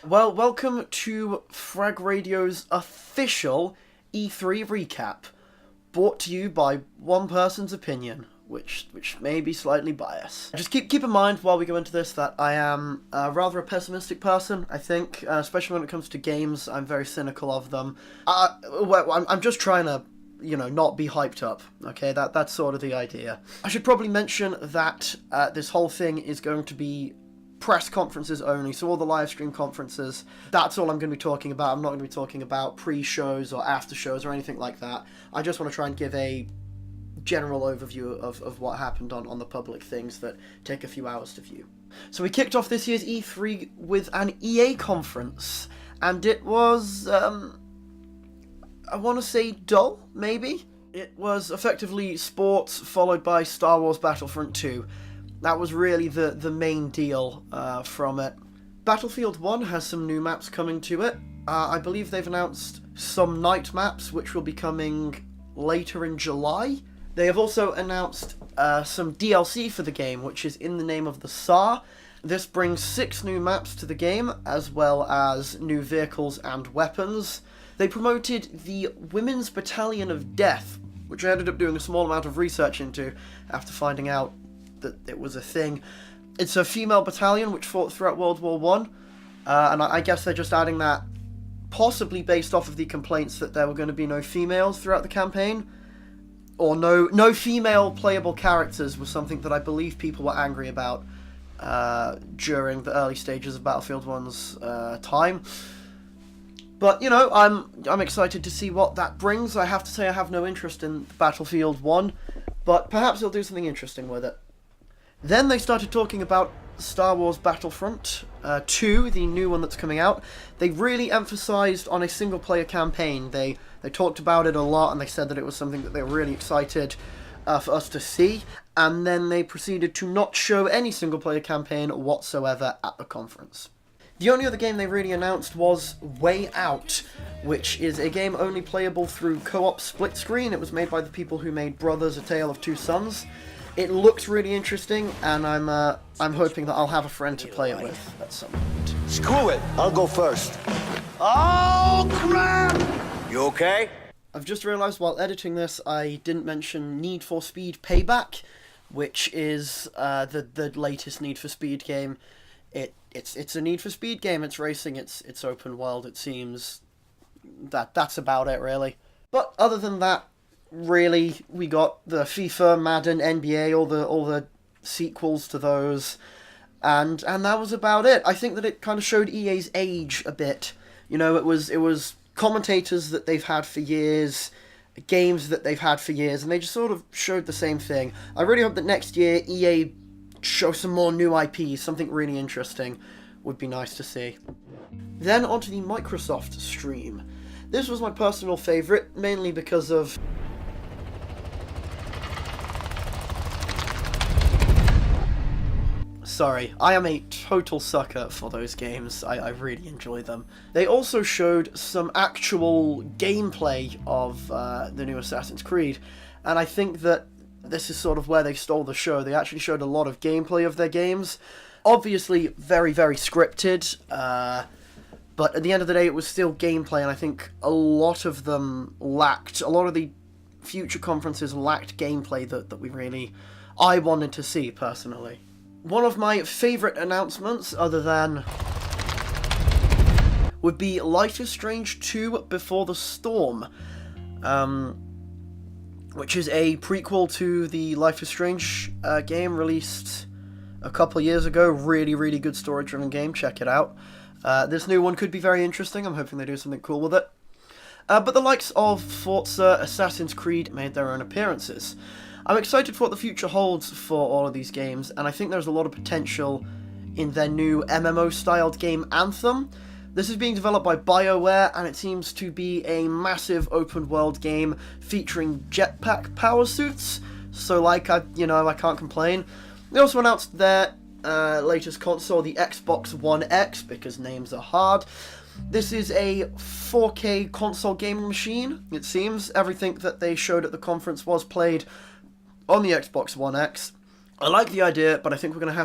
Well, welcome to FragRadio's official E3 recap, brought to you by one person's opinion, which may be slightly biased. Just keep in mind while we go into this that I am rather a pessimistic person, I think, especially when it comes to games. I'm very cynical of them. I'm just trying to, not be hyped up, okay? That's sort of the idea. I should probably mention that this whole thing is going to be press conferences only, so all the live stream conferences, that's all I'm going to be talking about. I'm not going to be talking about pre-shows or after-shows or anything like that. I just want to try and give a general overview of what happened on the public things that take a few hours to view. So we kicked off this year's E3 with an EA conference, and it was, I want to say dull, maybe? It was effectively sports followed by Star Wars Battlefront 2. That was really the main deal from it. Battlefield 1 has some new maps coming to it. I believe they've announced some night maps, which will be coming later in July. They have also announced some DLC for the game, which is in the name of the TSAR. This brings 6 new maps to the game, as well as new vehicles and weapons. They promoted the Women's Battalion of Death, which I ended up doing a small amount of research into after finding out that it was a thing. It's a female battalion which fought throughout World War I, and I guess they're just adding that possibly based off of the complaints that there were going to be no females throughout the campaign, or no female playable characters was something that I believe people were angry about during the early stages of Battlefield 1's time. But, I'm excited to see what that brings. I have to say I have no interest in Battlefield 1, but perhaps they'll do something interesting with it. Then they started talking about Star Wars Battlefront 2, the new one that's coming out. They really emphasized on a single-player campaign. They talked about it a lot, and they said that it was something that they were really excited for us to see. And then they proceeded to not show any single-player campaign whatsoever at the conference. The only other game they really announced was Way Out, which is a game only playable through co-op split screen. It was made by the people who made Brothers: A Tale of Two Sons. It looks really interesting, and I'm hoping that I'll have a friend to play it with at some point. Screw it, I'll go first. Oh, crap! You okay? I've just realised while editing this, I didn't mention Need for Speed Payback, which is the latest Need for Speed game. It's a Need for Speed game. It's racing. It's open world. It seems that's about it, really. But other than that, really, we got the FIFA, Madden, NBA, all the sequels to those, and that was about it. I think that it kind of showed EA's age a bit. It was commentators that they've had for years, games that they've had for years, and they just sort of showed the same thing. I really hope that next year EA show some more new IPs, something really interesting would be nice to see. Then onto the Microsoft stream. This was my personal favourite, mainly because of Sorry, I am a total sucker for those games. I really enjoy them. They also showed some actual gameplay of the new Assassin's Creed, and I think that this is sort of where they stole the show. They actually showed a lot of gameplay of their games. Obviously, very, very scripted, but at the end of the day, it was still gameplay, and I think a lot of them lacked, a lot of the future conferences lacked gameplay that I wanted to see, personally. One of my favourite announcements, other than, would be Life is Strange 2 Before the Storm, which is a prequel to the Life is Strange game released a couple years ago. Really, really good story-driven game. Check it out. This new one could be very interesting. I'm hoping they do something cool with it. But the likes of Forza, Assassin's Creed made their own appearances. I'm excited for what the future holds for all of these games, and I think there's a lot of potential in their new MMO-styled game Anthem. This is being developed by BioWare, and it seems to be a massive open-world game featuring jetpack power suits, so I can't complain. They also announced their latest console, the Xbox One X, because names are hard. This is a 4K console gaming machine, it seems. Everything that they showed at the conference was played on the Xbox One X. I like the idea, but I think we're going to have